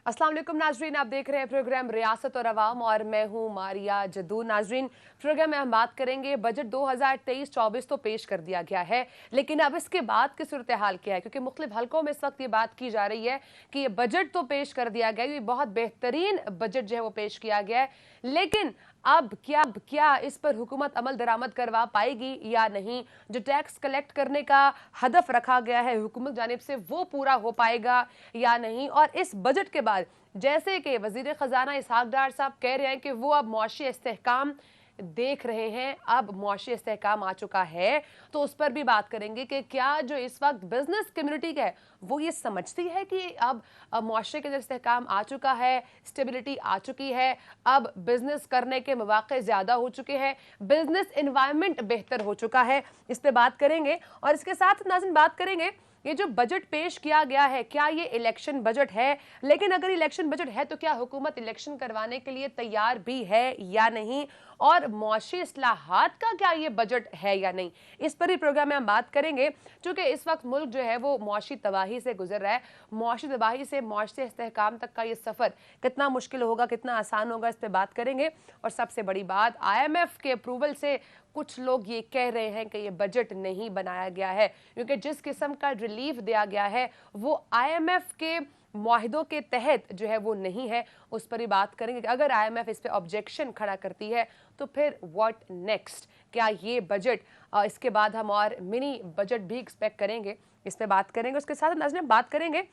अस्सलाम वालेकुम नाजरीन, आप देख रहे हैं प्रोग्राम रियासत और अवाम और मैं हूं मारिया जदू। नाजरीन, प्रोग्राम में हम बात करेंगे बजट 2023-24 तो पेश कर दिया गया है, लेकिन अब इसके बाद की सूरत हाल क्या है, क्योंकि मुख्तलिफ हलकों में इस वक्त ये बात की जा रही है कि ये बजट तो पेश कर दिया गया, ये बहुत बेहतरीन बजट जो है वो पेश किया गया है, लेकिन अब क्या इस पर हुकूमत अमल दरामद करवा पाएगी या नहीं। जो टैक्स कलेक्ट करने का हदफ रखा गया है हुकूमत जानिब से, वो पूरा हो पाएगा या नहीं। और इस बजट के बाद जैसे कि वजीर खजाना इसहाक डार साहब कह रहे हैं कि वो अब मुआशी इस्तेहकाम देख रहे हैं, अब मुआशी इस्तेहकाम आ चुका है, तो उस पर भी बात करेंगे कि क्या जो इस वक्त बिजनेस कम्युनिटी है वो ये समझती है कि अब मुआशरे के अंदर इस्तेहकाम आ चुका है, स्टेबिलिटी आ चुकी है, अब बिजनेस करने के मौके ज्यादा हो चुके हैं, बिजनेस इन्वायरमेंट बेहतर हो चुका है। इस पर बात करेंगे और इसके साथ नाज़रीन बात करेंगे ये जो बजट पेश किया गया है, क्या ये इलेक्शन बजट है? लेकिन अगर इलेक्शन बजट है तो क्या हुकूमत इलेक्शन करवाने के लिए तैयार भी है या नहीं? और मुआशी इस्लाहात का क्या ये बजट है या नहीं? इस पर ही प्रोग्राम में हम बात करेंगे, क्योंकि इस वक्त मुल्क जो है वो मुआशी तबाही से गुजर रहा है। मुआशी तबाही से मुआशी इस्तेहकाम तक का ये सफ़र कितना मुश्किल होगा, कितना आसान होगा, इस पर बात करेंगे। और सबसे बड़ी बात, IMF के अप्रूवल से कुछ लोग ये कह रहे हैं कि ये बजट नहीं बनाया गया है, क्योंकि जिस किस्म का रिलीफ दिया गया है वो IMF के मुआहिदों के तहत जो है वो नहीं है। उस पर ही बात करेंगे कि अगर IMF इस पे ऑब्जेक्शन खड़ा करती है तो फिर व्हाट नेक्स्ट, क्या ये बजट इसके बाद हम और मिनी बजट भी एक्सपेक्ट करेंगे, इस पे बात करेंगे। उसके साथ नाज़रीन बात करेंगे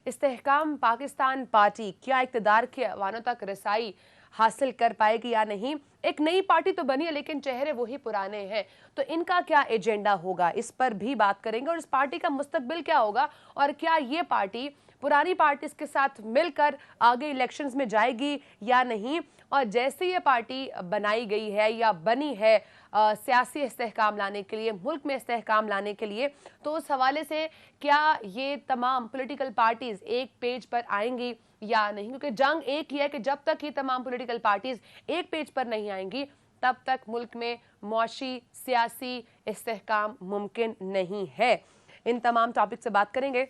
इस्तेहकाम पाकिस्तान पार्टी क्या इक़्तिदार के अवानों तक रसाई हासिल कर पाएगी या नहीं। एक नई पार्टी तो बनी है लेकिन चेहरे वही पुराने हैं, तो इनका क्या एजेंडा होगा, इस पर भी बात करेंगे। और इस पार्टी का मुस्तकबिल क्या होगा और क्या ये पार्टी पुरानी पार्टी के साथ मिलकर आगे इलेक्शंस में जाएगी या नहीं। और जैसे ये पार्टी बनाई गई है या बनी है सियासी इस्तेहकाम लाने के लिए, मुल्क में इस्तेहकाम लाने के लिए, तो उस हवाले से क्या ये तमाम पॉलिटिकल पार्टीज एक पेज पर आएंगी या नहीं। क्योंकि जंग एक ही है कि जब तक ये तमाम पॉलिटिकल पार्टीज एक पेज पर नहीं आएंगी तब तक मुल्क में मुआशी सियासी इस्तेहकाम मुमकिन नहीं है। इन तमाम टॉपिक से बात करेंगे।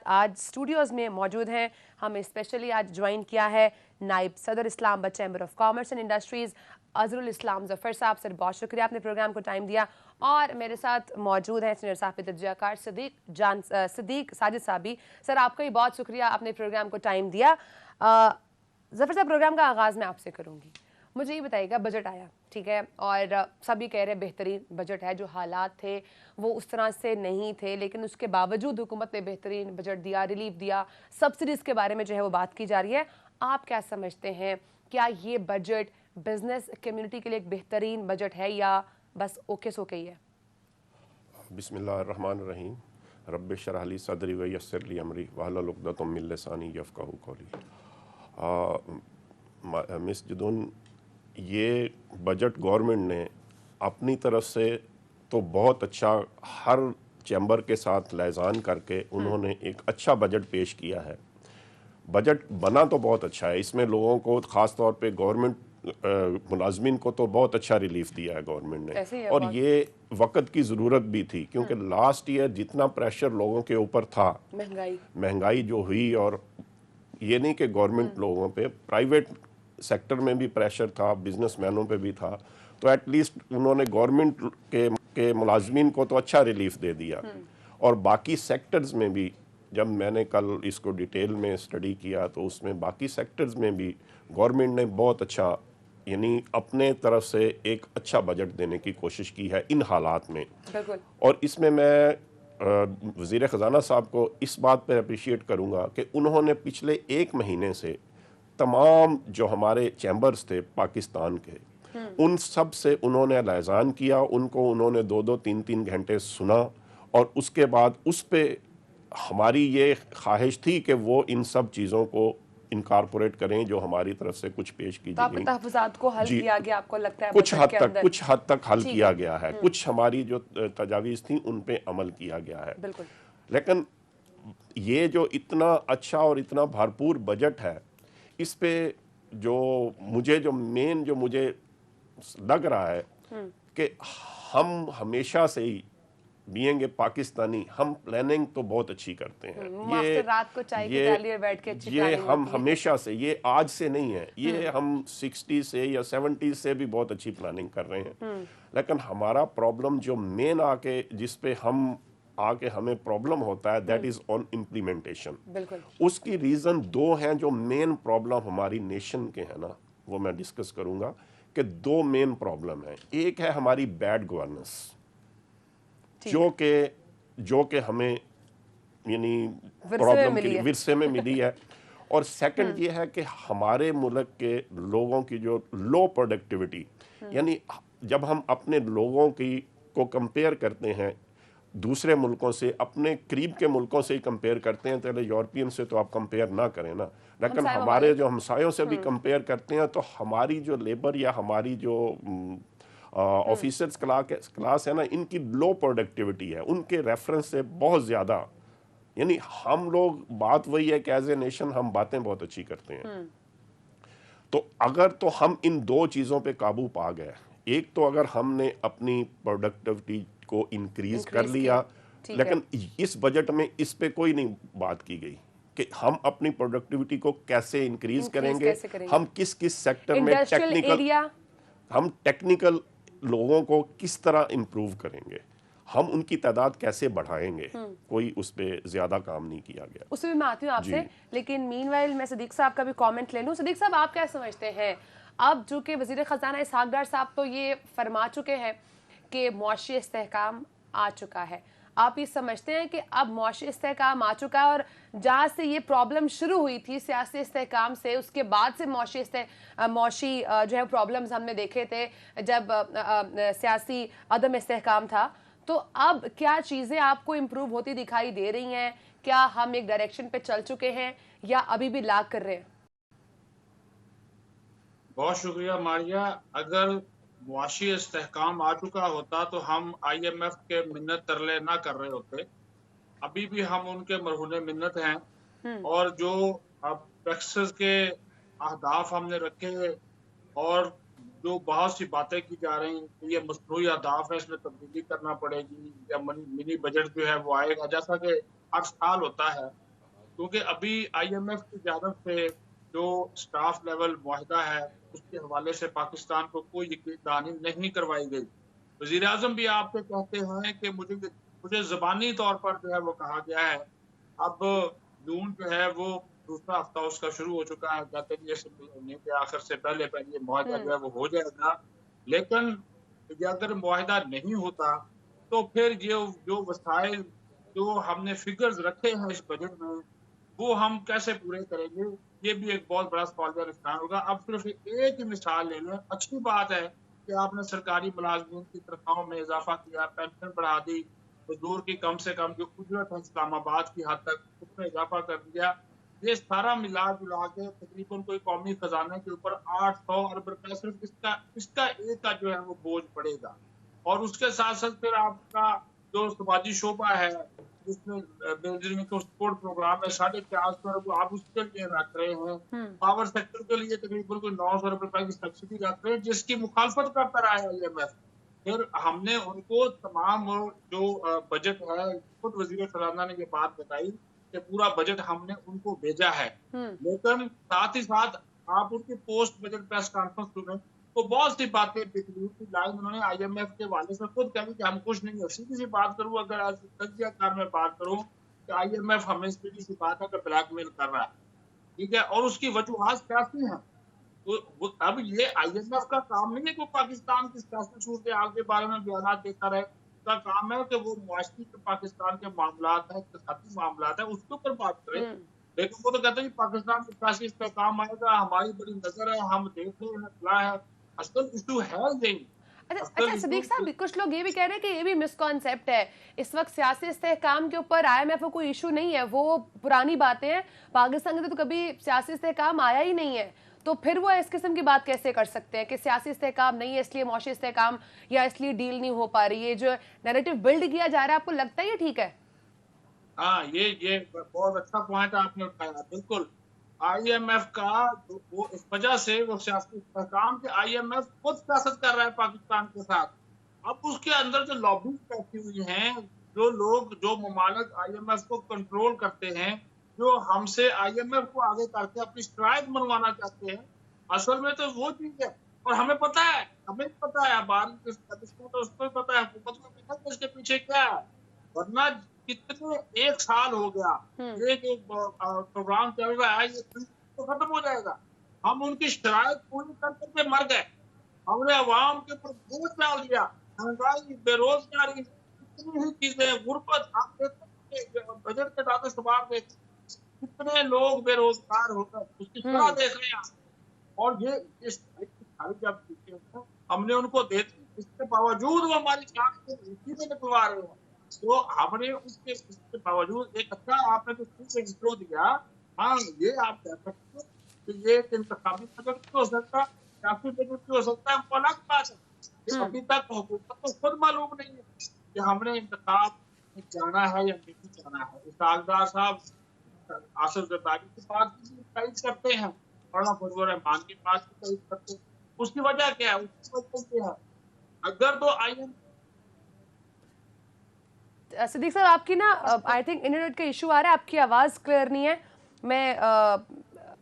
आज स्टूडियोज में मौजूद हैं, हमें स्पेशली आज ज्वाइन किया है नायब सदर Islamabad chamber of commerce and industries Azharul Islam Zafar साहब। सर बहुत शुक्रिया आपने प्रोग्राम को टाइम दिया। और मेरे साथ मौजूद हैं सीनियर साहब तजज़ियाकार सिद्दीक साजिद साहब भी। सर आपका ही बहुत शुक्रिया, आपने प्रोग्राम को टाइम दिया। जफर साहब, प्रोग्राम का आगाज़ मैं आपसे करूँगी। मुझे ये बताइएगा, बजट आया, ठीक है, और सभी कह रहे हैं बेहतरीन बजट है, जो हालात थे वो उस तरह से नहीं थे, लेकिन उसके बावजूद हुकूमत ने बेहतरीन बजट दिया, रिलीफ दिया, सब्सिडीज़ के बारे में जो है वो बात की जा रही है। आप क्या समझते हैं, क्या ये बजट बिजनेस कम्युनिटी के लिए एक बेहतरीन बजट है या बस ओके सोके ही है? बिस्मिल्लाहिर्रहमानिर्रहीम। रब्बि शरह ली सदरी व यस्सिर ली अमरी वहलुल उक़दतम मिन लिसानी यफ़क़हू क़ौली। मिस जदून, ये बजट गवर्नमेंट ने अपनी तरफ से तो बहुत अच्छा, हर चैम्बर के साथ लियाज़ान करके उन्होंने एक अच्छा बजट पेश किया है। बजट बना तो बहुत अच्छा है, इसमें लोगों को ख़ास तौर पे गवर्नमेंट मुलाजमीन को तो बहुत अच्छा रिलीफ दिया है गवर्नमेंट ने, और ये वक्त की ज़रूरत भी थी, क्योंकि लास्ट ईयर जितना प्रेशर लोगों के ऊपर था, महंगाई जो हुई, और ये नहीं कि गवर्नमेंट लोगों पे, प्राइवेट सेक्टर में भी प्रेशर था, बिजनेसमैनों पे भी था, तो एटलीस्ट उन्होंने गवर्नमेंट के मुलाजमीन को तो अच्छा रिलीफ दे दिया। और बाकी सेक्टर्स में भी, जब मैंने कल इसको डिटेल में स्टडी किया तो उसमें बाकी सेक्टर्स में भी गवर्नमेंट ने बहुत अच्छा, यानी अपने तरफ से एक अच्छा बजट देने की कोशिश की है इन हालात में। और इसमें मैं वज़ीर ख़जाना साहब को इस बात पर अप्रिशिएट करूँगा कि उन्होंने पिछले एक महीने से तमाम जो हमारे चैम्बर्स थे पाकिस्तान के, उन सब से उन्होंने लियाज़ान किया, उनको उन्होंने 2-2, 3-3 घंटे सुना, और उसके बाद उस पर हमारी ये ख्वाहिश थी कि वो इन सब चीज़ों को इनकॉर्पोरेट करें जो हमारी तरफ से कुछ पेश की गई। तहफ़्फ़ुज़ात को हल किया गया, आपको लगता है कुछ हद तक हल किया गया है, कुछ हमारी जो तजावीज़ थी उन पे अमल किया गया है। बिल्कुल। लेकिन ये जो इतना अच्छा और इतना भरपूर बजट है, इस पे जो मुझे लग रहा है कि हम हमेशा से ही बीइंग ए पाकिस्तानी हम प्लानिंग तो बहुत अच्छी करते हैं। ये रात को चाय की प्याली में बैठ के अच्छी ये प्लानिंग हम होती है। हमेशा से, ये आज से नहीं है, ये हम 60 से या 70 से भी बहुत अच्छी प्लानिंग कर रहे हैं। लेकिन हमारा प्रॉब्लम जो मेन आके जिस पे हम आके हमें प्रॉब्लम होता है, दैट इज ऑन इम्प्लीमेंटेशन। बिल्कुल। उसकी रीजन दो हैं जो मेन प्रॉब्लम हमारी नेशन के हैं ना, वो मैं डिस्कस करूंगा कि दो मेन प्रॉब्लम है। एक है हमारी बैड गवर्नेंस, जो के हमें यानी प्रॉब्लम के विरसे में मिली है। और सेकंड ये है कि हमारे मुल्क के लोगों की जो लो प्रोडक्टिविटी, यानी जब हम अपने लोगों की को कंपेयर करते हैं दूसरे मुल्कों से, अपने करीब के मुल्कों से ही कंपेयर करते हैं, तो यूरोपियन से तो आप कंपेयर ना करें ना, लेकिन हमारे जो हमसायों से भी कंपेयर करते हैं, तो हमारी जो लेबर या हमारी जो ऑफिसर्स क्लास है ना, इनकी लो प्रोडक्टिविटी है उनके रेफरेंस से बहुत ज़्यादा। यानी हम लोग, बात वही है कि एज ए नेशन हम बातें बहुत अच्छी करते हैं। तो अगर तो हम इन दो चीज़ों पे काबू पा गए, एक तो अगर हमने अपनी प्रोडक्टिविटी को इंक्रीज कर लिया, लेकिन इस बजट में इस पे कोई नहीं बात की गई कि हम अपनी प्रोडक्टिविटी को कैसे इंक्रीज करेंगे, हम किस किस सेक्टर में टेक्निकल लोगों को किस तरह इंप्रूव करेंगे, हम उनकी तादाद कैसे बढ़ाएंगे, कोई उस पे ज्यादा काम नहीं किया गया। उस पे मैं आती हूँ आपसे, लेकिन मीनवाइल मैं सदीक साहब का भी कमेंट ले लूँ। सदीक साहब, आप क्या समझते हैं, अब जो कि वजीर खजाना इसहाक डार साहब तो ये फरमा चुके हैं कि मुआशी इस्तेहकाम आ चुका है, आप ये समझते हैं कि अब मुआशी इस्तेहकाम आ चुका है, और जहाँ से ये प्रॉब्लम शुरू हुई थी सियासी इस्तेहकाम से, उसके बाद से मुआशी जो है प्रॉब्लम्स हमने देखे थे जब सियासी अदम इस्तेहकाम था, तो अब क्या चीज़ें आपको इम्प्रूव होती दिखाई दे रही हैं? क्या हम एक डायरेक्शन पे चल चुके हैं या अभी भी लाग कर रहे हैं? बहुत शुक्रिया मारिया। अगर मुआशी इस्तेहकाम आ चुका होता तो हम IMF के मिन्नत तरले ना कर रहे होते। अभी भी हम उनके मरहूने मिन्नत हैं, और जो अब ब्रेक्सिट के अहदाफ हमने रखे और जो बहुत सी बातें की जा रही हैं, ये मसनूई अहदाफ है, इसमें तब्दीली करना पड़ेगी या मिनी बजट जो है वो आएगा, जैसा कि हर साल होता है। क्योंकि अभी IMF की जानिब से जो स्टाफ लेवल मुआहिदा है, उसके हवाले से पाकिस्तान को कोई यकीनदहानी नहीं करवाई गई। वज़ीर आज़म भी आपसे कहते हैं कि मुझे ज़बानी तौर पर जो है वो कहा गया है। अब जून जो है वो दूसरा हफ्ता उसका शुरू हो चुका है, कहते हैं ये महीने के आखिर से पहले ये मुआहिदा जो है वो हो जाएगा। लेकिन ये अगर मुआहिदा नहीं होता तो फिर ये जो वसाइल जो हमने फिगर्स रखे हैं इस बजट में, वो हम कैसे पूरे करेंगे, ये भी एक बहुत बड़ा सवालिया निशान होगा। अब सिर्फ एक ही मिसाल ले लें, अच्छी बात है कि आपने सरकारी मुलाजमीन की तनख्वाहों में इजाफा किया, पेंशन बढ़ा दी, मजदूर की कम से कम जो उजरत है इस्लामाबाद की हद तक उसमें इजाफा कर दिया। ये सारा मिला जुला के तकरीबन कोई कौमी खजाने के ऊपर 800 अरब रुपए सिर्फ इसका एक का जो है वो बोझ पड़ेगा। और उसके साथ साथ फिर आपका जो समाजी शोबा है, जिसमें सपोर्ट प्रोग्राम है 450 अरब, आप उसके लिए रख रहे हैं। पावर सेक्टर के लिए तकरीबन कोई 900 अरब रुपए की सब्सिडी रख रहे हैं, जिसकी मुखालफत करता रहा है IMF। फिर हमने उनको तमाम जो बजट है, खुद वजीर खजाना ने ये बात बताई कि पूरा बजट हमने उनको भेजा है, लेकिन साथ ही साथ आप उनकी पोस्ट बजट प्रेस कॉन्फ्रेंस सुने तो बहुत सी बातें बिखरी की लाइन उन्होंने IMF के वाले से खुद कही कि हम कुछ नहीं है। सीधी सी बात करूं, अगर आज तजियाकार में बात करूं कि IMF हमें सीधी सी बात है कि ब्लैकमेल कर रहा है, ठीक है, और उसकी वजूहात कैसी हैं। तो अब ये IMF का काम नहीं है कि पाकिस्तान की सियासी सूरत हाल के बारे में बयान देता रहे। उसका काम है कि वो मुआशी के पाकिस्तान के मामलात है, इक़्तिसादी मामलात है, उसके ऊपर बात करें। लेकिन वो तो कहते हैं पाकिस्तान में सियासी इस्तेहकाम आएगा, हमारी बड़ी नजर है, हम देख रहे हैं क्या है। असल इशू है यही। अच्छा सदीक साहब, कुछ लोग ये भी कह रहे हैं कि ये भी मिसकॉन्सेप्ट है, इस वक्त सियासी इस्तेहकाम के ऊपर IMF को कोई इशू नहीं है, वो पुरानी बातें हैं, पाकिस्तान के तो कभी सियासी इस्तेहकाम आया ही नहीं है, तो फिर वो इस किस्म की बात कैसे कर सकते हैं कि सियासी इस्तेहकाम नहीं है इसलिए मुआशी इस्तेहकाम या इसलिए डील नहीं हो पा रही है। जो नैरेटिव बिल्ड किया जा रहा है, आपको लगता है ये ठीक है? हाँ, ये बहुत अच्छा पॉइंट आपने उठाया। बिल्कुल, IMF का वो इस वजह से वो सियासी इस्तेहकाम के IMF खुद सियासत कर रहा है पाकिस्तान के साथ। अब उसके अंदर जो लॉबिंग बैठी हुई हैं, जो लोग, जो ममालिक आईएमएफ को कंट्रोल करते हैं, जो हमसे आईएमएफ को आगे करके अपनी स्ट्राइक मनवाना चाहते हैं, असल में तो वो चीज है। और हमें पता है, हमें पता है, बाहर इसको तो उसको भी पता है, हुकूमत को पता है इसके पीछे क्या है। वरना कितने 1 साल हो गया, एक प्रोग्राम चल रहा है, ये तो खत्म हो जाएगा। हम उनकी शराइत पूरी कर करके मर गए। हमने अवाम के ऊपर बोझ डाल दिया, महंगाई, बेरोजगारी, इतनी ही चीजें, गुर्बत। आप देखते हैं बजट के दादे शुमार में कितने लोग बेरोजगार हो गए, उसकी तरह देख रहे हैं आप। और ये इस सारी जब हमने उनको दे दी, इसके बावजूद वो हमारी जान को इसी में निकलवा रहे हैं। तो हमने उसके बावजूद एक अच्छा आपने जो इंट्रो दिया, हाँ ये आप कह सकते हो कि ये एक इंतखाबी बजट भी हो सकता है, सियासी बजट भी हो सकता है, वो अलग बात है। अभी तक हुकूमत को खुद मालूम नहीं है कि हमने इंतखाब में जाना है या नहीं जाना है। इसाकदार साहब आसिफ जरदारी की बात की तारीफ करते हैं, मौलाना फजल रहमान की बात की तारीफ करते हैं। उसकी वजह क्या है? उसकी वजह क्या है? अगर तो आईएम सिद्दीक साहब, आपकी ना आई थिंक इंटरनेट का इशू आ रहा है, आपकी आवाज़ क्लियर नहीं है। मैं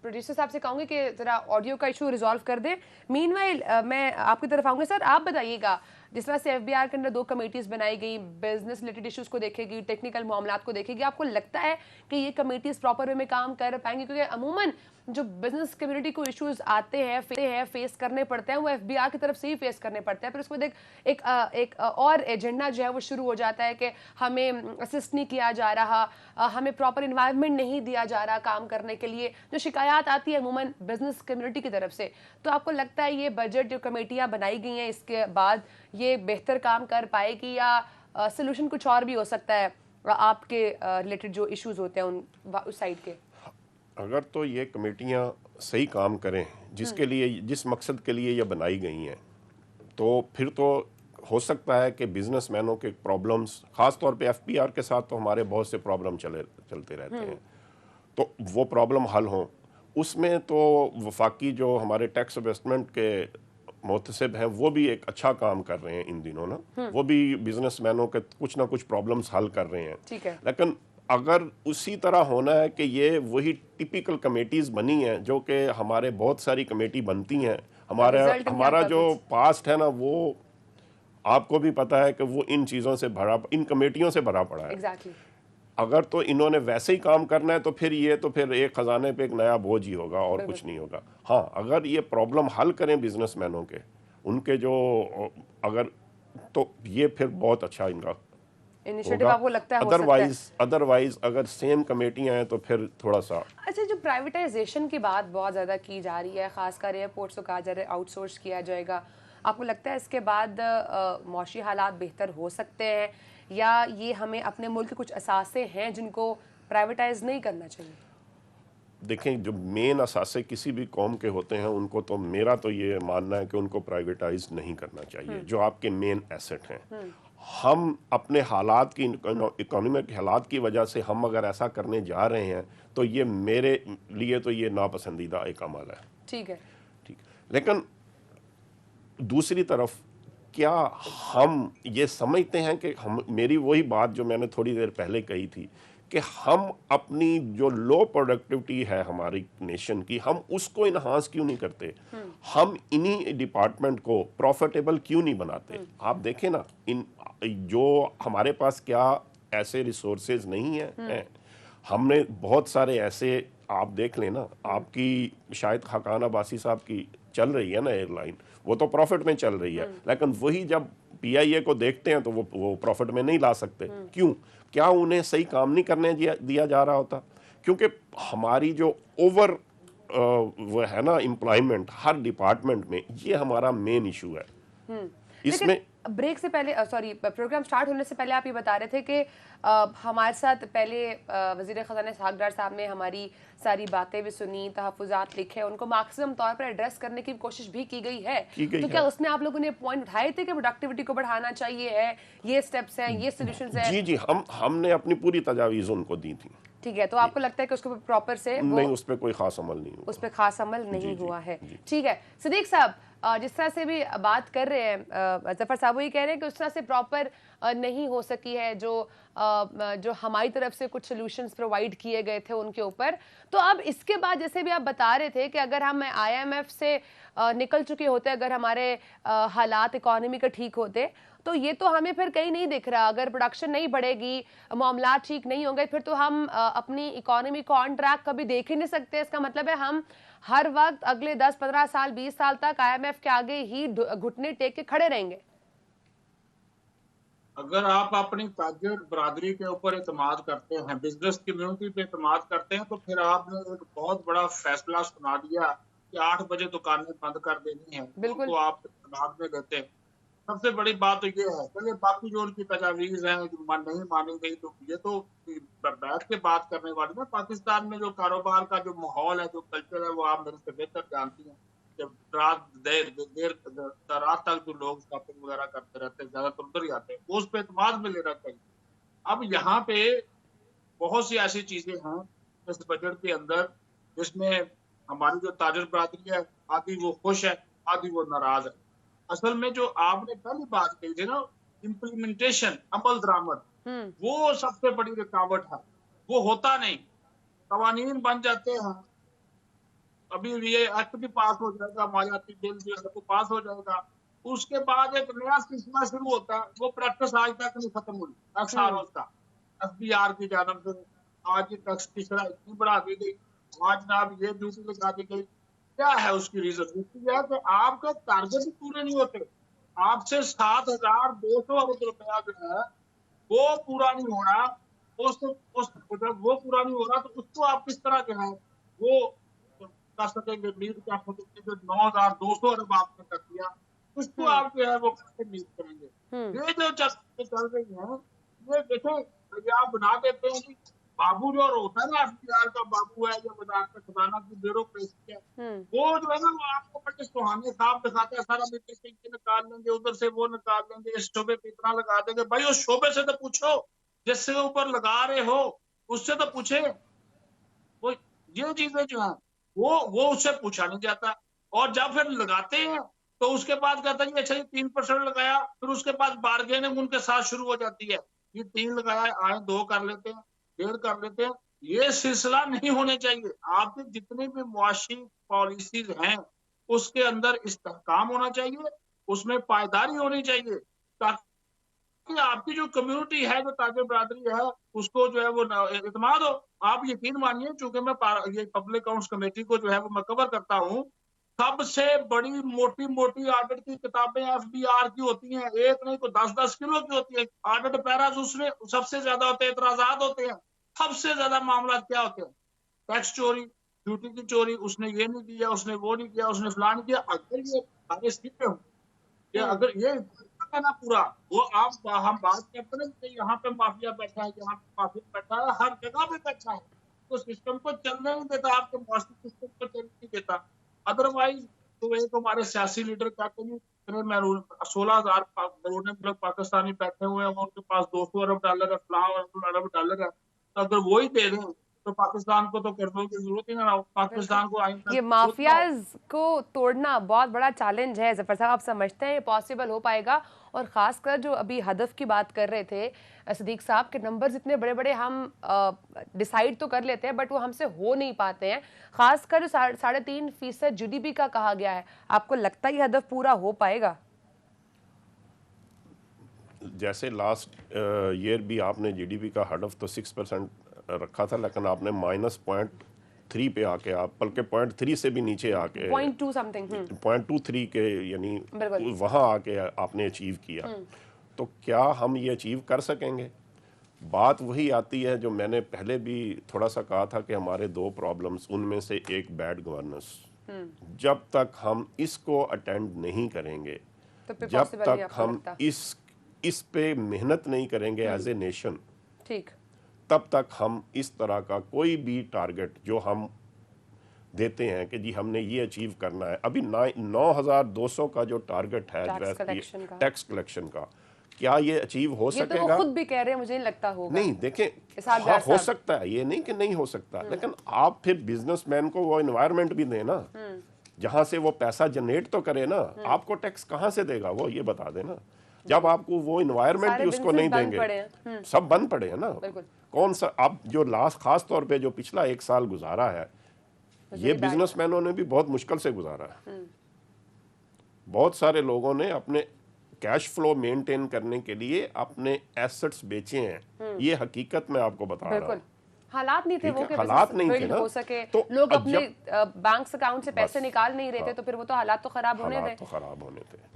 प्रोड्यूसर साहब से कहूँगी कि ज़रा ऑडियो का इशू रिजॉल्व कर दें। मीनवाइल मैं आपकी तरफ आऊँगी। सर, आप बताइएगा, जिस तरह से एफबीआर के अंदर 2 कमेटीज़ बनाई गई, बिजनेस रिलेटेड इश्यूज़ को देखेगी, टेक्निकल मामलात को देखेगी, आपको लगता है कि ये कमेटीज़ प्रॉपर वे में काम कर पाएंगी? क्योंकि अमूमन जो बिजनेस कम्युनिटी को इश्यूज़ आते हैं फेस करने पड़ते हैं, वो एफबीआर की तरफ से ही फेस करने पड़ते हैं। फिर उसके बाद एक और एजेंडा जो है वो शुरू हो जाता है कि हमें असिस्ट नहीं किया जा रहा, हमें प्रॉपर इन्वायरमेंट नहीं दिया जा रहा काम करने के लिए, जो शिकायत आती है अमूमन बिजनेस कम्युनिटी की तरफ से। तो आपको लगता है ये बजट जो कमेटियाँ बनाई गई हैं इसके बाद ये बेहतर काम कर पाएगी, या सोल्यूशन कुछ और भी हो सकता है आपके रिलेटेड जो इश्यूज होते हैं उस साइड के? अगर तो ये कमेटियाँ सही काम करें जिसके लिए, जिस मकसद के लिए ये बनाई गई हैं, तो फिर तो हो सकता है कि बिजनेसमैनों के प्रॉब्लम्स, ख़ास तौर पे एफपीआर के साथ तो हमारे बहुत से प्रॉब्लम चलते रहते हैं, तो वो प्रॉब्लम हल हों। उसमें तो वफाकी जो हमारे टैक्स इन्वेस्टमेंट के मोहतसिब हैं वो भी एक अच्छा काम कर रहे हैं इन दिनों ना, वो भी बिजनेसमैनों के कुछ ना कुछ प्रॉब्लम्स हल कर रहे हैं। ठीक है। लेकिन अगर उसी तरह होना है कि ये वही टिपिकल कमेटीज़ बनी हैं जो कि हमारे बहुत सारी कमेटी बनती हैं, हमारा जो पास्ट है ना, वो आपको भी पता है कि वो इन चीज़ों से इन कमेटियों से भरा पड़ा है। Exactly. अगर तो इन्होंने वैसे ही काम करना है तो फिर एक खजाने पे एक नया बोझ ही होगा और कुछ नहीं होगा। हाँ, अगर ये प्रॉब्लम हल करें बिजनेसमैनों के, उनके जो, अगर तो ये फिर बहुत अच्छा इनका इनिशिएटिव आपको लगता है हो सकता है। अदरवाइज अगर सेम कमेटियां हैं तो फिर थोड़ा सा। अच्छा, जो प्राइवेटाइजेशन की बात बहुत ज़्यादा की जा रही है, खासकर एयरपोर्ट्स को कहा जा रहा है आउटसोर्स किया जाएगा, आपको लगता है इसके बाद मौशी हालात बेहतर हो सकते हैं, या ये हमें अपने मुल्क के कुछ असासे हैं जिनको प्राइवेटाइज नहीं करना चाहिए? देखें, जो मेन असासे किसी भी कौम के होते हैं उनको तो मेरा तो ये मानना है कि उनको प्राइवेटाइज नहीं करना चाहिए, जो आपके मेन एसेट हैं। हम अपने हालात की, इकोनॉमिक हालात की वजह से हम अगर ऐसा करने जा रहे हैं तो ये मेरे लिए तो ये नापसंदीदा एक अमल है। ठीक है, ठीक। लेकिन दूसरी तरफ क्या हम ये समझते हैं कि मेरी वही बात जो मैंने थोड़ी देर पहले कही थी कि हम अपनी जो लो प्रोडक्टिविटी है हमारी नेशन की, हम उसको इन्हांस क्यों नहीं करते? हम इन्हीं डिपार्टमेंट को प्रॉफिटेबल क्यों नहीं बनाते? आप देखें ना, जो हमारे पास क्या ऐसे रिसोर्सेज नहीं है, हमने बहुत सारे ऐसे, आप देख लेना, आपकी शायद खाकान अब्बासी साहब की चल रही है ना एयरलाइन, वो तो प्रॉफिट में चल रही है, लेकिन वही जब पीआईए को देखते हैं तो वो प्रॉफिट में नहीं ला सकते। क्यों? क्या उन्हें सही काम नहीं करने दिया जा रहा होता? क्योंकि हमारी जो ओवर वो है ना एम्प्लॉयमेंट हर डिपार्टमेंट में, ये हमारा मेन इशू है। इसमें ब्रेक से पहले, सॉरी, प्रोग्राम स्टार्ट होने से पहले आप ये बता रहे थे कि हमारे साथ पहले वज़ीर ख़ज़ाना इसहाक़ डार साहब ने हमारी सारी बातें भी सुनी, तहफ़्फ़ुज़ात लिखे, उनको मैक्सिमम तौर पर एड्रेस करने की कोशिश भी की गई है। तो क्या उसमें आप लोगों ने पॉइंट उठाए थे कि प्रोडक्टिविटी को बढ़ाना चाहिए है, ये स्टेप्स हैं, ये सोल्यूशंस हैं? जी, हमने अपनी पूरी तजावीज़ उनको दी थी। ठीक है, तो आपको लगता है कि उसको प्रॉपर से नहीं, उस पर कोई खास अमल नहीं हुआ, उस पर खास अमल नहीं हुआ है। ठीक है सिद्दीक साहब, जिस तरह से भी बात कर रहे हैं जफर साहब, वो ये कह रहे हैं कि उस तरह से प्रॉपर नहीं हो सकी है जो हमारी तरफ से कुछ सॉल्यूशंस प्रोवाइड किए गए थे उनके ऊपर। तो अब इसके बाद जैसे भी आप बता रहे थे कि अगर हम IMF से निकल चुके होते, अगर हमारे हालात इकोनॉमी के ठीक होते, तो ये तो हमें फिर कहीं नहीं दिख रहा। अगर प्रोडक्शन नहीं बढ़ेगी, मामला ठीक नहीं होंगे, फिर तो हम अपनी इकोनॉमी को ऑन ट्रैक कभी देख ही नहीं सकते। इसका मतलब है हम हर वक्त अगले 10-15 साल 20 साल तक IMF के आगे ही घुटने टेक के खड़े रहेंगे। अगर आप अपनी ताजिर बरादरी के ऊपर एतमाद करते हैं, बिजनेस कम्युनिटी पे एतमाद करते हैं, तो फिर आपने एक बहुत बड़ा फैसला सुना दिया कि 8 बजे दुकानें बंद कर देनी है, बिल्कुल। तो आप एतमाद में देते हैं। सबसे बड़ी बात तो ये है, चलिए बाकी जो उनकी तजावीज़ हैं जो नहीं मानी गई, तो ये तो बैठ के बात करने वाली ना। पाकिस्तान में जो कारोबार का जो माहौल है, जो कल्चर है, वो आप मेरे से बेहतर जानती हैं। जब देर रात तक जो लोग शॉपिंग वगैरह करते रहते हैं, ज्यादातर उधर ही आते हैं, वो उस पर एतमाद में लेना चाहिए। अब यहाँ पे बहुत सी ऐसी चीजें हैं इस बजट के अंदर जिसमें हमारी जो ताजिर बरादरी है, आधी वो खुश है, आधी वो नाराज है। असल में जो आपने पहली बात कही थी ना, इम्प्लीमेंटेशन, अमल दरामद, वो सबसे बड़ी रुकावट है। वो होता नहीं, कवानीन बन जाते हैं, अभी ये एक्ट भी पास हो जाएगा, मायावती बिल जो है वो पास हो जाएगा, उसके बाद एक नया सिलसिला शुरू होता है। वो प्रैक्टिस आज तक नहीं खत्म हुई, टैक्स हाउस का FBR की जानब से आज ये टैक्स की शरह इतनी बढ़ा दी गई, आज जनाब ये ड्यूटी लगा दी गई। क्या है उसकी रीजन? उसकी यह है कि आपके टारगेट ही पूरे नहीं होते। आपसे 7,200 अरब रुपया जो है वो पूरा नहीं हो रहा, वो पूरा नहीं हो रहा, तो उसको आप किस तरह जो है वो कर सकेंगे, मीट कर सकेंगे। जो 9,200 अरब आपने कर दिया, उसको आप जो है वो कैसे मीट करेंगे? ये जो चल रही है, ये देखो, ये आप बना देते हैं कि बाबू जो होता है ना, FBR का बाबू है, या वजारत खजाना की ब्यूरोक्रेसी है, वो जो है ना, वो आपको बड़े सुहाने साहब दिखाते हैं, सारा मीटिंग निकाल लेंगे, उधर से वो निकाल लेंगे, इस शोबे पे इतना लगा देंगे। भाई उस शोबे से तो पूछो, जिससे ऊपर लगा रहे हो उससे तो पूछे। वो ये चीजें जो है वो उससे पूछा नहीं जाता। और जब फिर लगाते हैं तो उसके बाद कहता है अच्छा ये 3% लगाया, फिर उसके बाद बार्गेनिंग उनके साथ शुरू हो जाती है। ये 3 लगाया, आए 2 कर लेते हैं, 1.5 कर लेते हैं। ये सिलसिला नहीं होने चाहिए। आपकी जितनी भी मुआशी पॉलिसीज हैं उसके अंदर इस्तेहकाम होना चाहिए, उसमें पायदारी होनी चाहिए, ताकि आपकी जो कम्युनिटी है, जो ताजिर बरादरी है, उसको जो है वो एतमाद हो। आप यकीन मानिए, चूंकि मैं ये पब्लिक अकाउंट्स कमेटी को जो है वो मैं कवर करता हूँ, सबसे बड़ी मोटी मोटी ऑडिट की किताबें FBR की होती हैं, एक नहीं तो 10-10 किलो की होती है ऑडिट पैराज, उसमें सबसे ज्यादा होते हैं, एतराजात होते हैं। सबसे ज्यादा मामला क्या होते हैं? टैक्स चोरी, ड्यूटी की चोरी, उसने ये नहीं किया, उसने वो नहीं किया, उसने फलान किया। अगर ये सारे स्थित हो, अगर ये है ना पूरा, वो हम बात करते हैं कि यहाँ पे माफिया बैठा है, यहाँ पे माफिया बैठा है, हर जगह पे बैठा है, तो सिस्टम को चलने नहीं देता, आपके मुआशी सिस्टम को चलने नहीं देता। अदरवाइज तो एक हमारे सियासी लीडर कहते हैं 16,000 करोड़ में पाकिस्तानी बैठे हुए हैं, उनके पास 200 अरब डॉलर है, अरब डॉलर है, तो अगर वो ही दे दें तो पाकिस्तान को तो कर्जों की जरूरत ही ना हो। पाकिस्तान को ये माफियाज को तोड़ना बहुत बड़ा चैलेंज है जफर साहब। आप समझते हैं ये पॉसिबल हो पाएगा? और खासकर जो अभी हदफ की बात कर रहे थे सदीक साहब के, नंबर्स इतने बड़े बड़े हम डिसाइड तो कर लेते हैं बट वो हमसे हो नहीं पाते हैं। खासकर जो 3.5% GDP का कहा गया है, आपको लगता है ये हदफ पूरा हो पाएगा? जैसे लास्ट ईयर भी आपने GDP का हदफ तो 6% रखा था, लेकिन आपने -0.3 पे आके, आप बल्कि 0.3 से भी नीचे आके 0.2 समथिंग 0.23 के, यानी वहाँ आके आपने अचीव किया। तो क्या हम ये अचीव कर सकेंगे? बात वही आती है जो मैंने पहले भी थोड़ा सा कहा था कि हमारे 2 प्रॉब्लम्स, उनमें से एक बैड गवर्नेंस। जब तक हम इसको अटेंड नहीं करेंगे, तो जब तक हम इस पे मेहनत नहीं करेंगे एज ए नेशन, ठीक, तब तक हम इस तरह का कोई भी टारगेट जो हम देते हैं कि जी हमने ये अचीव करना है, अभी 9,200 का जो टारगेट है टैक्स कलेक्शन का, क्या ये अचीव हो सकेगा? तो वो खुद भी कह रहे हैं, मुझे नहीं लगता होगा। नहीं, देखें, हाँ, हो सकता है, ये नहीं कि नहीं हो सकता, लेकिन आप फिर बिजनेसमैन को वो एनवायरनमेंट भी दें ना। जहां से वो पैसा जनरेट तो करे ना, आपको टैक्स कहां से देगा वो ये बता देना। जब आपको वो इन्वायरमेंट ही उसको नहीं देंगे, सब बंद पड़े हैं ना। कौन सा आप जो लास्ट खास तौर पे जो पिछला 1 साल गुजारा है, ये बिजनेसमैनों ने भी बहुत मुश्किल से गुजारा है। बहुत सारे लोगों ने अपने कैश फ्लो मेंटेन करने के लिए अपने एसेट्स बेचे हैं। ये हकीकत मैं आपको बता रहा हूँ। हालात नहीं थे वो कि हालात नहीं थे ना, हो सके तो लोग अपने बैंक अकाउंट से पैसे निकाल नहीं रहे थे, तो फिर वो तो हालात तो खराब होने थे।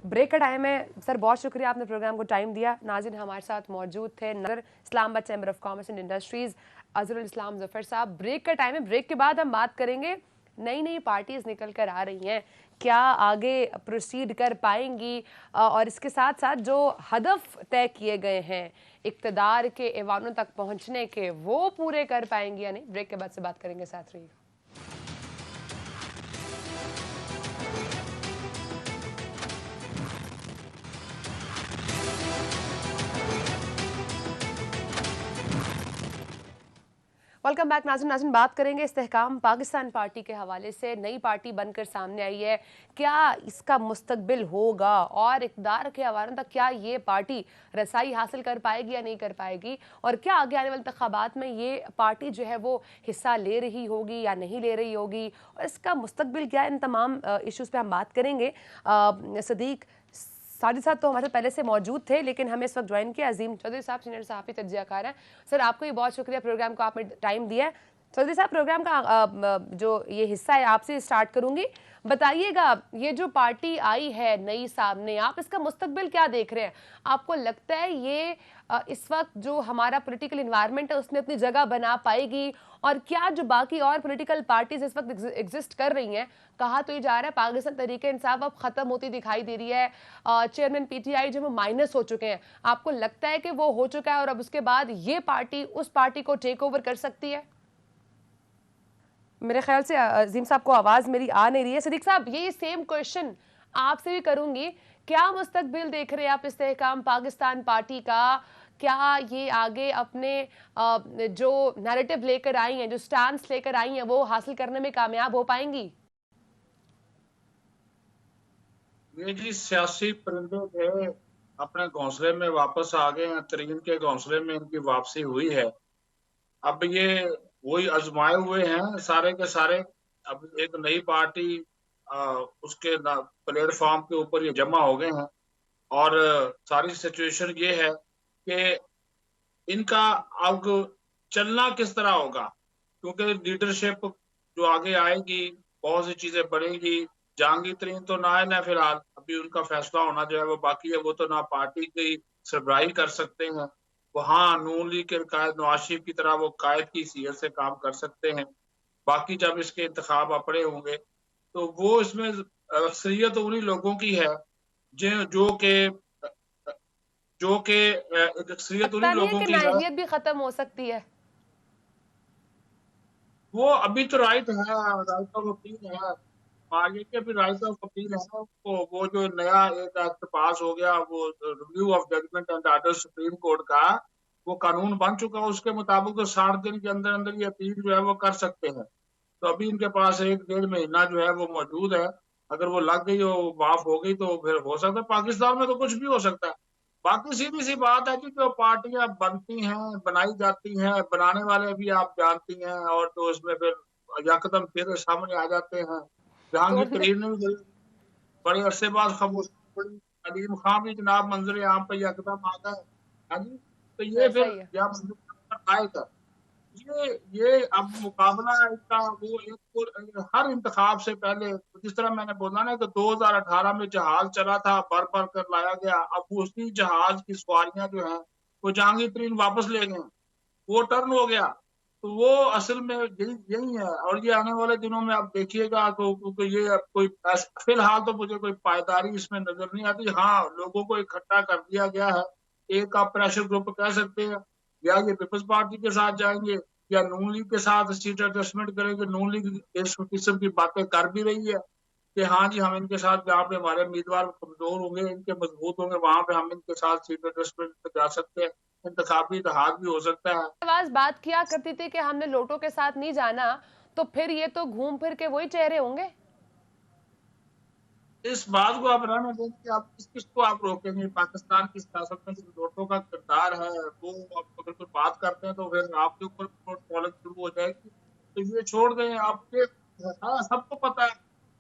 ब्रेक का टाइम है सर, बहुत शुक्रिया आपने प्रोग्राम को टाइम दिया। नाज़रीन हमारे साथ मौजूद थे नगर Islamabad chamber of commerce and industries Azharul Islam Zafar साहब। ब्रेक का टाइम है, ब्रेक के बाद हम बात करेंगे नई नई पार्टीज निकल कर आ रही हैं, क्या आगे प्रोसीड कर पाएंगी, और इसके साथ साथ जो हदफ तय किए गए हैं इक्तदार के ऐवानों तक पहुंचने के, वो पूरे कर पाएंगी या नहीं। ब्रेक के बाद से बात करेंगे, साथ रहिएगा। वेलकम बैक नाज़रीन बात करेंगे इस्तेहकाम पाकिस्तान पार्टी के हवाले से। नई पार्टी बनकर सामने आई है, क्या इसका मुस्तकबिल होगा और इक़्तिदार के हवालों तक क्या ये पार्टी रसाई हासिल कर पाएगी या नहीं कर पाएगी, और क्या आगे आने वाले इंतखाबात में ये पार्टी जो है वो हिस्सा ले रही होगी या नहीं ले रही होगी, और इसका मुस्तकबिल क्या है। इन तमाम इश्यूज़ पर हम बात करेंगे। सदीक साथ ही साथ तो हमारे पहले से मौजूद थे, लेकिन हमें इस वक्त ज्वाइन किया अजीम चौधरी साहब, सीनियर सहाफ़ी तज्ज़ियाकार हैं। सर आपको ही बहुत शुक्रिया, प्रोग्राम को आपने टाइम दिया है। चौधरी साहब, प्रोग्राम का जो ये हिस्सा है आपसे स्टार्ट करूंगी। बताइएगा, ये जो पार्टी आई है नई सामने, आप इसका मुस्तकबिल क्या देख रहे हैं? आपको लगता है ये इस वक्त जो हमारा पॉलिटिकल इन्वायरमेंट है उसने अपनी जगह बना पाएगी, और क्या जो बाकी और पॉलिटिकल पार्टीज इस वक्त एग्जिस्ट कर रही हैं, कहा तो ये जा रहा है पाकिस्तान तहरीक इंसाफ अब खत्म होती दिखाई दे रही है, चेयरमैन पीटीआई जो वो माइनस हो चुके हैं, आपको लगता है कि वो हो चुका है और अब उसके बाद ये पार्टी उस पार्टी को टेक ओवर कर सकती है? मेरे ख्याल से अजीम साहब को आवाज मेरी आ नहीं रही है। सदीक साहब, ये सेम क्वेश्चन आपसे भी करूंगी, क्या मुस्तकबिल देख रहे हैं आप इस्तेहकाम पाकिस्तान पार्टी का? क्या ये आगे अपने जो नैरेटिव लेकर आई हैं, जो स्टैंड लेकर आई हैं, वो हासिल करने में कामयाब हो पाएंगी? ये जी सियासी परिंदे थे, अपने घोंसले में वापस आ गए हैं, तरीन के घोंसले में इनकी वापसी हुई है। अब ये वही आजमाए हुए हैं सारे के सारे। अब एक नई पार्टी उसके प्लेटफॉर्म के ऊपर ये जमा हो गए हैं, और सारी सिचुएशन ये है कि इनका अब चलना किस तरह होगा, क्योंकि लीडरशिप जो आगे आएगी, बहुत सी चीजें बढ़ेंगी। जहांगीर तरीन तो ना है ना फिलहाल, अभी उनका फैसला होना जो है वो बाकी है। वो तो ना पार्टी की सरबराही कर सकते हैं, वो हाँ नून लीग के कायद नवाज शरीफ की तरह वो कायद की सीयत से काम कर सकते हैं। बाकी जब इसके इंतखाब अपने होंगे तो वो इसमें अक्सरियत उन्हीं लोगों की है जो कि अक्सरियत उन्हीं लोगों की है। भी खत्म हो सकती है। वो अभी तो राइट है, राइट ऑफ अपील है, आगे के भी राइट ऑफ अपील है। वो जो नया एक एक्ट पास हो गया, वो review of judgment and order Supreme Court का, वो कानून बन चुका है। उसके मुताबिक तो 60 दिन के अंदर अंदर ये अपील जो है वो कर सकते हैं। तो अभी इनके पास 1-1.5 महीना जो है वो मौजूद है। अगर वो लग गई हो, माफ हो गई, तो फिर हो सकता है। पाकिस्तान में तो कुछ भी हो सकता है। बाकी सीधी सी बात है कि जो पार्टियां बनती हैं, बनाई जाती हैं, बनाने वाले भी आप जानती हैं, और तो उसमें फिर यकदम फिर सामने आ जाते हैं। जहांगीर तरीन ने भी बड़े अरसे बाद खामोश पड़ी, अलीम खान भी जनाब मंजर आम पर यकदम आ गए। हाँ जी, तो ये फिर आएगा। ये अब मुकाबला इसका वो एक हर इंतखाब से पहले, जिस तरह मैंने बोला ना कि 2018 में जहाज चला था, भर भर कर लाया गया। अब उसी जहाज की सवारियां जो हैं वो जहांगीर तरीन वापस ले गए, वो टर्न हो गया। तो वो असल में यही है। और ये आने वाले दिनों में आप देखिएगा, तो क्योंकि ये कोई फिलहाल तो मुझे कोई पायदारी इसमें नजर नहीं आती। हाँ, लोगों को इकट्ठा कर दिया गया है, एक आप प्रेशर ग्रुप कह सकते हैं, या ये पीपल्स पार्टी के साथ जाएंगे या नून लीग के साथ सीट एडजस्टमेंट करेंगे। नून लीग इस किस्म की बातें कर भी रही है कि हाँ जी, हम इनके साथ जहाँ पे हमारे उम्मीदवार कमजोर होंगे, इनके मजबूत होंगे, वहां पे हम इनके साथ सीट एडजस्टमेंट पे जा सकते हैं, इंतखाबी इत्तेहाद भी हो सकता है। आवाज बात किया करती थी कि हमने लोटो के साथ नहीं जाना, तो फिर ये तो घूम फिर के वही चेहरे होंगे। इस बात को आप रहने दें कि आप किसको आप रोकेंगे। पाकिस्तान की सियासत में जो नोटों का किरदार है वो आप अगर कोई बात करते हैं तो फिर आपके ऊपर फॉलोइंग शुरू हो जाएगी। तो ये छोड़ दें। आपके हाँ, सबको पता है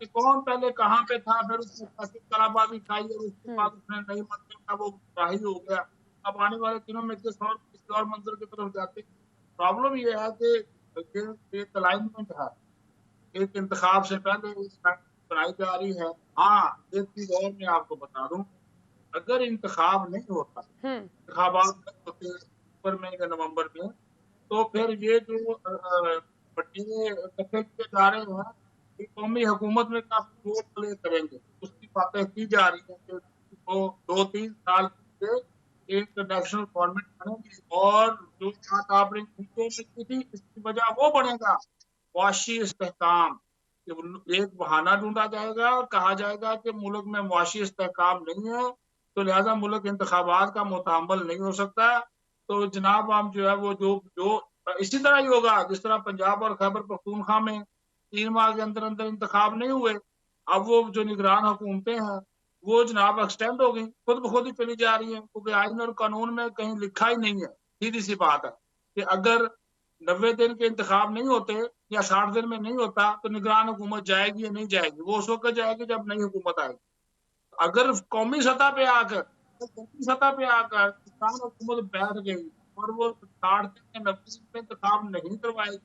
कि कौन पहले कहाँ पे था, फिर उसने कैसे कलाबाजी खाई और उसके बाद उसने नई मंजिल का वो राही हो गया। अब आने वाले दिनों में किसी और मंजिल की तरफ जाते। प्रॉब्लम ये है कि ये एक अलाइनमेंट है, एक इंतखाब से पहले इस बनाई जा रही है। हाँ, एक चीज और मैं आपको बता दूं, अगर इंतखाब नहीं होता, इंतखाबात नहीं होते अक्टूबर में या नवंबर में, तो फिर ये जो बटे इकट्ठे किए जा रहे हैं, ये कौमी हुकूमत में काफी रोल प्ले करेंगे। उसकी बातें की जा रही है कि वो 2-3 साल से एक नेशनल गवर्नमेंट बनेगी और जो बात आपने नीचे की थी, इसकी वजह वो बनेगा मुआशी इस्तेहकाम। एक बहाना ढूंढा जाएगा और कहा जाएगा कि मुल्क में मुआशी इस्तेहकाम नहीं है, तो लिहाजा मुल्क इंतखाबात का मुतहम्मल नहीं हो सकता। तो जनाब हम जो है वो जो जो इसी तरह ही होगा जिस तरह पंजाब और खैबर पख्तूनख्वा में 3 माह के अंदर अंदर इंतखाब नहीं हुए। अब वो जो निगरान हुकूमतें हैं वो जनाब एक्सटेंड हो गई, खुद ब खुद ही चली जा रही है, क्योंकि आइन और कानून में कहीं लिखा ही नहीं है। सीधी सी बात है कि अगर 90 दिन के इंतखाब नहीं होते या 60 दिन में नहीं होता तो निगरान हुकूमत जाएगी या नहीं जाएगी। वो उस वक्त जाएगी जब नई हुकूमत आएगी। अगर कौमी सतह पे आकर किसान हुकूमत बैठ गई और वो 60 दिन या 90 दिन में इंतखाब नहीं करवाएगी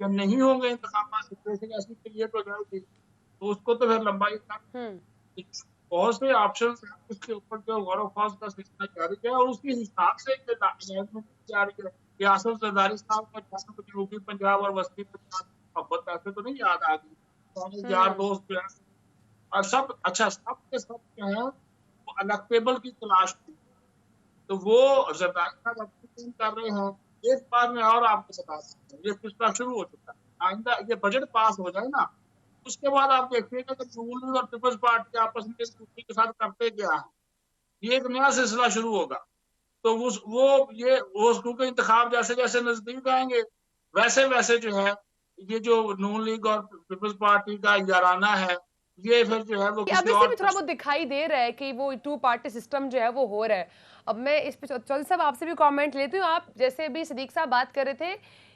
या नहीं होंगे इंतखाबात, सिचुएशन ऐसी क्रिएट हो जाएगी तो उसको तो फिर लंबाई बहुत से ऑप्शन हैं उसके ऊपर जो गौर फौज का सिलसिला जारी है और उसके हिसाब से अनाउंसमेंट की जा रही है कि आसिफ जरदारी साहब को अचानक जनूबी पंजाब और वस्ती पंजाब मोहब्बत ऐसे तो नहीं याद आ गई। तो यार दोस्त जो है और सब अच्छा सब के सब जो है वो अनअक्टेबल की तलाश थी। तो वो जरदारी साहब अपनी कर रहे हैं। एक बार में और आपको बता सकते हैं ये पिछला शुरू हो चुका है। आइंदा ये बजट पास हो जाए ना, उसके बाद आप देखिएगा कि जून और पीपल्स पार्टी आपस में एक दूसरे के साथ करते क्या है, ये एक नया सिलसिला शुरू होगा। तो वो क्योंकि इंतखाब जैसे जैसे नजदीक आएंगे वैसे वैसे जो है ये जो नून लीग और पीपल्स पार्टी का याराना है ये फिर जो है वो कि अब किसी इससे और भी थोड़ा बहुत दिखाई दे रहा है कि वो 2 पार्टी सिस्टम जो है वो हो रहा है। अब मैं इस पे चौधरी साहब आपसे भी कमेंट लेती हूँ। आप जैसे भी सिद्दीक साहब बात कर रहे थे,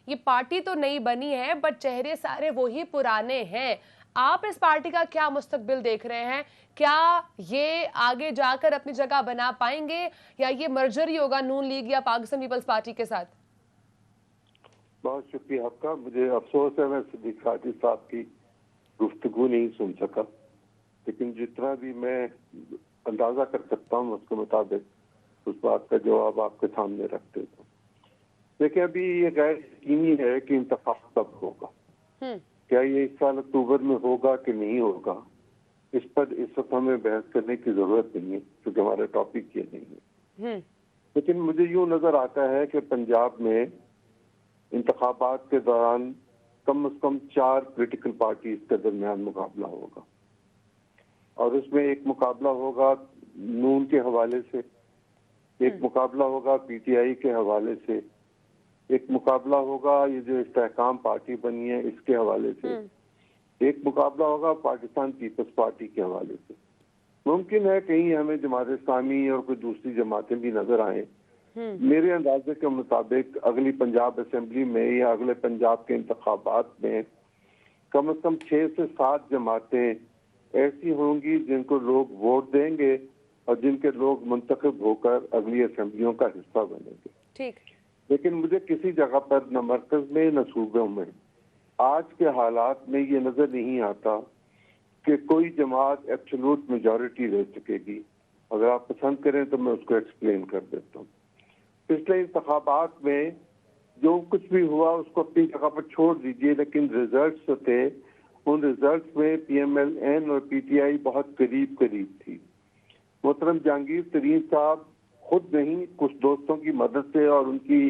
ये पार्टी तो नई बनी है बट चेहरे सारे वही पुराने हैं। आप इस पार्टी का क्या मुस्तकबिल देख रहे हैं? क्या ये आगे जाकर अपनी जगह बना पाएंगे या ये मर्जर ही होगा नून लीग या पाकिस्तान पीपल्स पार्टी के साथ? बहुत शुक्रिया आपका। मुझे अफसोस है मैं सिद्दीक काजी साहब की गुफ्तगू नहीं सुन सका, लेकिन जितना भी मैं अंदाजा कर सकता हूँ उसके मुताबिक उस बात का जवाब आपके सामने रख देता हूँ। देखिए, अभी ये गैर यकीनी है कि इंतखाब कब होगा। क्या ये इस साल अक्टूबर में होगा कि नहीं होगा, इस पर इस वक्त हमें बहस करने की जरूरत नहीं है क्योंकि हमारा टॉपिक ये नहीं है। लेकिन मुझे यूं नजर आता है कि पंजाब में इंतखाबात के दौरान कम से कम 4 पॉलिटिकल पार्टीज के दरमियान मुकाबला होगा और उसमें एक मुकाबला होगा नून के हवाले से, एक मुकाबला होगा पीटीआई के हवाले से, एक मुकाबला होगा ये जो इस्तेहकाम पार्टी बनी है इसके हवाले से, एक मुकाबला होगा पाकिस्तान पीपल्स पार्टी के हवाले से। मुमकिन है कहीं हमें जमात इस्लामी और कोई दूसरी जमातें भी नजर आए। मेरे अंदाजे के मुताबिक अगली पंजाब असेंबली में या अगले पंजाब के इंतखाबात में कम से कम 6 से 7 जमातें ऐसी होंगी जिनको लोग वोट देंगे और जिनके लोग मुंतखब होकर अगली असेंबलियों का हिस्सा बनेंगे। ठीक। लेकिन मुझे किसी जगह पर न मरकज में न सूबों में आज के हालात में ये नजर नहीं आता कि कोई जमात एब्सोल्यूट मेजॉरिटी ले सकेगी। अगर आप पसंद करें तो मैं उसको एक्सप्लेन कर देता हूँ। पिछले इंतखाबात में जो कुछ भी हुआ उसको अपनी जगह पर छोड़ दीजिए, लेकिन रिजल्ट्स जो थे उन रिजल्ट्स में PMLN और PTI बहुत करीब करीब थी। मोहतरम जहांगीर तरीन साहब खुद नहीं, कुछ दोस्तों की मदद से और उनकी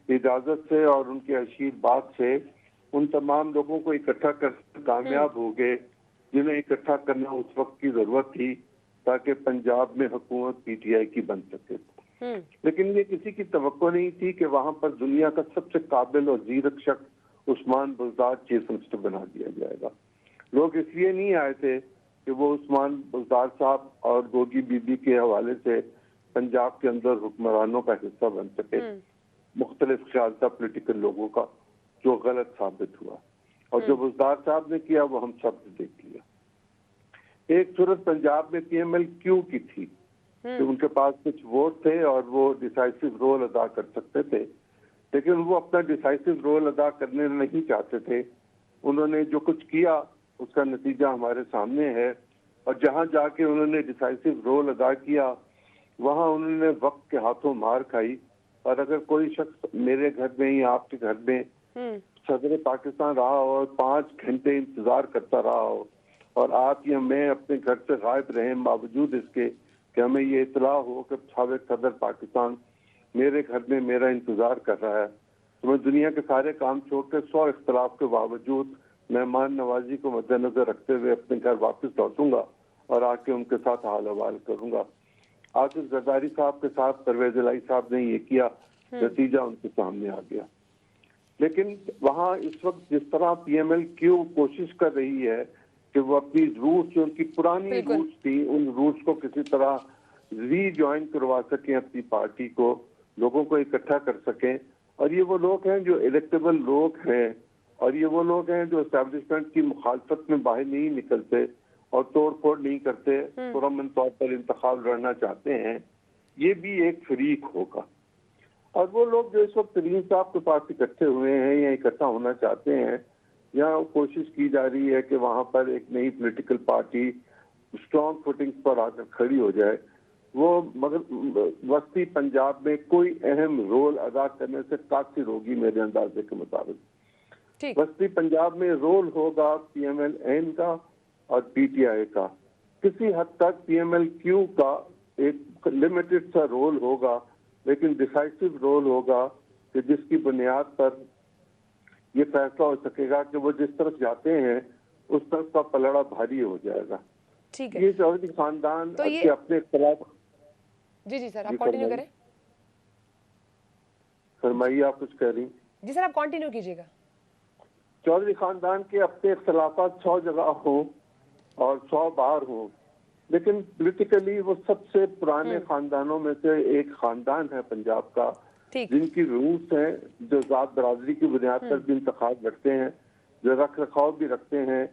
इजाजत से और उनके आशीर्वाद से उन तमाम लोगों को इकट्ठा कर कामयाब हो गए जिन्हें इकट्ठा करना उस वक्त की जरूरत थी ताकि पंजाब में हुकूमत PTI की बन सके। लेकिन ये किसी की तवक्को नहीं थी कि वहां पर दुनिया का सबसे काबिल और जीरक शख्स उस्मान बुज़दार चीफ मिनिस्टर बना दिया जाएगा। लोग इसलिए नहीं आए थे कि वो उस्मान बुज़दार साहब और गोगी बीबी के हवाले से पंजाब के अंदर हुक्मरानों का हिस्सा बन सके। मुख्तलिफ ख्याल था पॉलिटिकल लोगों का, जो गलत साबित हुआ। और जो बुज़दार साहब ने किया वो हम सब ने देख लिया। एक सूरत पंजाब में PML क्यों की थी कि उनके पास कुछ वोट थे और वो डिसाइसिव रोल अदा कर सकते थे, लेकिन वो अपना डिसाइसिव रोल अदा करने नहीं चाहते थे। उन्होंने जो कुछ किया उसका नतीजा हमारे सामने है। और जहां जाके उन्होंने डिसाइसिव रोल अदा किया वहां उन्होंने वक्त के हाथों मार खाई। और अगर कोई शख्स मेरे घर में या आपके घर में सदर पाकिस्तान रहा हो और 5 घंटे इंतजार करता रहा हो और आप या मैं अपने घर से गायब रहे बावजूद इसके कि हमें ये इतला हो कि साबिक सदर पाकिस्तान मेरे घर में मेरा इंतजार कर रहा है, तो मैं दुनिया के सारे काम छोड़कर 100 इख्तलाफ के बावजूद मेहमान नवाजी को मद्देनजर रखते हुए अपने घर वापस लौटूंगा और आके उनके साथ हाल हवाल करूंगा। आसिफ जरदारी साहब के साथ परवेज इलाही साहब ने ये किया, नतीजा उनके सामने आ गया। लेकिन वहाँ इस वक्त जिस तरह PML क्यों कोशिश कर रही है कि वो अपनी रूट्स, जो उनकी पुरानी रूट्स थी, उन रूट्स को किसी तरह रीजॉइन करवा सकें अपनी पार्टी को, लोगों को इकट्ठा कर सकें। और ये वो लोग हैं जो इलेक्टेबल लोग हैं, और ये वो लोग हैं जो एस्टैब्लिशमेंट की मुखालफत में बाहर नहीं निकलते और तोड़ फोड़ नहीं करते, पुरअमन तौर पर इंतखाब लड़ना चाहते हैं। ये भी एक फरीक होगा। और वो लोग जो इस वक्त तरीन साहब के पास इकट्ठे हुए हैं या इकट्ठा होना चाहते हैं, यहाँ कोशिश की जा रही है कि वहां पर एक नई पॉलिटिकल पार्टी स्ट्रॉन्ग फुटिंग्स पर आकर खड़ी हो जाए, वो मगर वस्ती पंजाब में कोई अहम रोल अदा करने से कासिर होगी मेरे अंदाजे के मुताबिक। वस्ती पंजाब में रोल होगा PML-N का और PTI का। किसी हद तक PML-Q का एक लिमिटेड सा रोल होगा, लेकिन डिसाइसिव रोल होगा कि जिसकी बुनियाद पर ये फैसला हो सकेगा कि वो जिस तरफ जाते हैं उस तरफ का पलड़ा भारी हो जाएगा। ठीक है। ये चौधरी खानदान तो के अपने खिलाफ। जी सर, आप कंटिन्यू करें। फरमाइए, आप कुछ कह रही। जी सर, आप कंटिन्यू कीजिएगा। चौधरी खानदान के अपने इख्तलाफात 100 जगह हो और 100 बार हो, लेकिन पॉलिटिकली वो सबसे पुराने खानदानों में से एक खानदान है पंजाब का, जिनकी रूट्स हैं, जो जात बरादरी की बुनियाद पर भी इंतखाब रखते हैं, जो रख रखाव भी रखते हैं।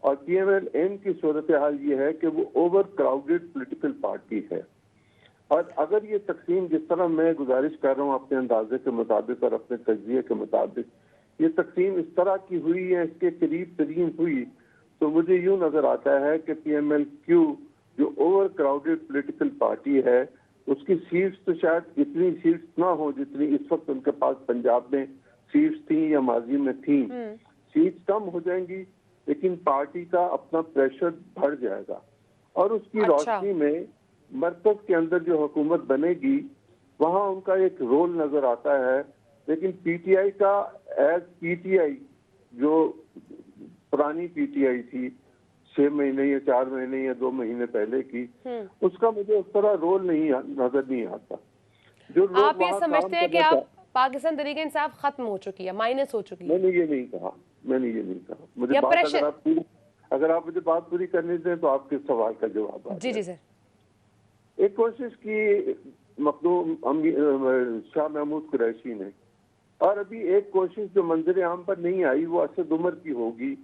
और PML-N की सूरत हाल ये है कि वो ओवर क्राउडेड पॉलिटिकल पार्टी है। और अगर ये तकसीम, जिस तरह मैं गुजारिश कर रहा हूँ अपने अंदाजे के मुताबिक और अपने तज्जिए के मुताबिक, ये तकसीम इस तरह की हुई है, इसके करीब तरीन हुई, तो मुझे यूं नजर आता है कि PML-Q जो ओवर क्राउडेड पॉलिटिकल पार्टी है, उसकी सीट्स तो शायद इतनी सीट्स ना हो जितनी इस वक्त उनके पास पंजाब में सीट्स थी या माजी में थी। सीट्स कम हो जाएंगी, लेकिन पार्टी का अपना प्रेशर बढ़ जाएगा। और उसकी रोशनी में मरकज के अंदर जो हुकूमत बनेगी वहां उनका एक रोल नजर आता है। लेकिन PTI का एज PTI, जो पुरानी PTI थी 6 महीने या 4 महीने या 2 महीने पहले की, उसका मुझे उस तरह रोल नहीं नजर नहीं आता। जो आप ये समझते हैं कि अब पाकिस्तान तहरीक इंसाफ खत्म हो चुकी है, माइनस हो चुकी है? मैंने ये नहीं कहा। मुझे बात, अगर आप मुझे बात पूरी करने दें तो आपके सवाल का जवाब। जी सर। एक कोशिश की मखदूम शाह महमूद कुरैशी ने, और अभी एक कोशिश जो मंजर आम पर नहीं आई वो असद उमर की होगी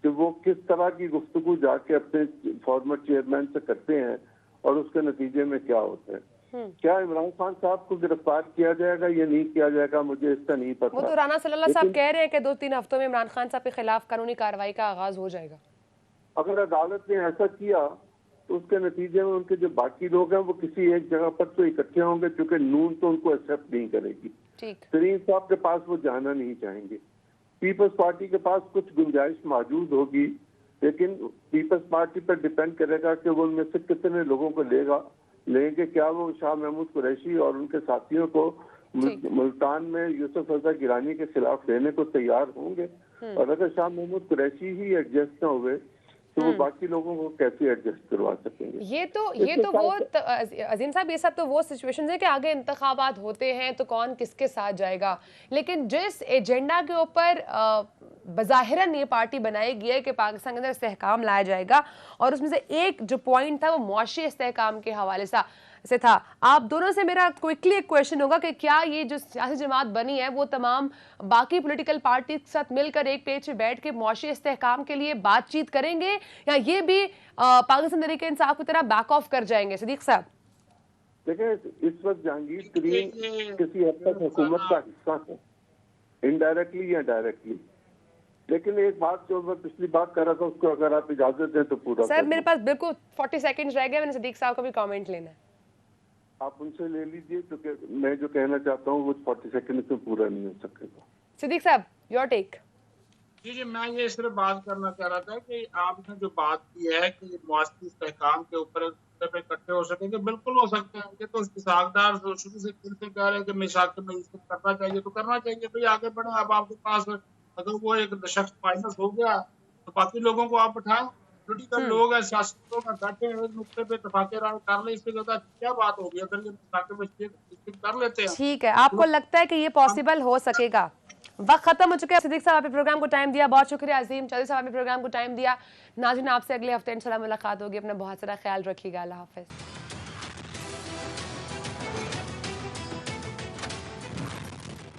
कि वो किस तरह की गुफ्तगू जाके अपने फॉर्मर चेयरमैन से करते हैं और उसके नतीजे में क्या होता है। क्या इमरान खान साहब को गिरफ्तार किया जाएगा या नहीं किया जाएगा, मुझे इसका नहीं पता। वो तो राना सल्लल्लाहु साहब कह रहे हैं कि 2-3 हफ्तों में इमरान खान साहब के खिलाफ कानूनी कार्रवाई का आगाज हो जाएगा। अगर अदालत ने ऐसा किया तो उसके नतीजे में उनके जो बाकी लोग हैं वो किसी एक जगह पर तो इकट्ठे होंगे, क्योंकि नून तो उनको एक्सेप्ट नहीं करेगी। तरीन साहब के पास वो जाना नहीं चाहेंगे। पीपल्स पार्टी के पास कुछ गुंजाइश मौजूद होगी, लेकिन पीपल्स पार्टी पर डिपेंड करेगा कि वो उनमें से कितने लोगों को लेंगे। क्या वो शाह महमूद कुरैशी और उनके साथियों को मुल्तान में यूसुफ रजा गिलानी के खिलाफ लेने को तैयार होंगे? और अगर शाह महमूद कुरैशी ही एडजस्ट न हुए तो वो बाकी लोगों को कैसे एडजस्ट करवा सकेंगे? ये तो वो अजीम साहब, ये सब तो वो सिचुएशन है कि आगे इंतखाबात होते हैं तो कौन किसके साथ जाएगा। लेकिन जिस एजेंडा के ऊपर बज़ाहिरन ये पार्टी बनाई गई है कि पाकिस्तान के अंदर इस्तेहकाम लाया जाएगा, और उसमें से एक जो पॉइंट था वो मुआशी इस्तेहकाम के हवाले से था। आप दोनों से मेरा क्विकली एक क्वेश्चन होगा कि क्या ये जो सियासी जमात बनी है वो तमाम बाकी पॉलिटिकल पार्टी के साथ मिलकर एक पेज पे बैठ के मुआशी इस्तेहकाम के लिए बातचीत करेंगे, या ये भी पाकिस्तान तहरीक इंसाफ की तरह बैक ऑफ कर जाएंगे? सदीक साहब देखिए, इस वक्त जहांगीर तरीन किसी हद तक हुकूमत का हिस्सा है, इनडायरेक्टली या डायरेक्टली। लेकिन एक बात जो मैं पिछली बात कर रहा था उसको अगर आप इजाजत दें तो पूरा सर मेरे पास बिल्कुल 40 सेकंड्स रह गए, मैंने सदीक साहब का भी कमेंट लेना है। आप उनसे ले लीजिए, तो मैं जो कहना चाहता हूँ वो 40 सेकंड में पूरा नहीं हो सकेगा। सदीक साहब योर टेक। जी, मैं ये सिर्फ बात करना चाह रहा था कि आपने जो बात की है कि मुआशी इस्तेहकाम के ऊपर इकट्ठे हो सकेंगे, बिल्कुल हो सकते हैं। ये तो इस्तेहकामदार शुरू से कह रहे हैं कि मिसाक में इसको करना चाहिए तो करना चाहिए, भाई आगे बढ़े। अब आपके पास अगर वो एक शख्स माइनस हो गया तो बाकी लोगों को आप बैठाएं। पॉलिटिकल लोग हैं, सियासी लोग हैं, बैठे हैं एक नुक्ते पे इत्तेफाक राय कर ले, इससे ज्यादा क्या बात होगी अगर ये मिसाक में कर लेते हैं। ठीक है, आपको लगता है कि ये पॉसिबल हो सकेगा? वक्त खत्म हो चुका है। सिद्दीक साहब आपने प्रोग्राम को टाइम दिया, बहुत शुक्रिया। अजीम चौधरी साहब आपने प्रोग्राम को टाइम दिया। नाज़रीन आपसे अगले हफ्ते इंशाल्लाह मुलाकात होगी। अपना बहुत सारा ख्याल रखिएगा। अल्लाह हाफिज़।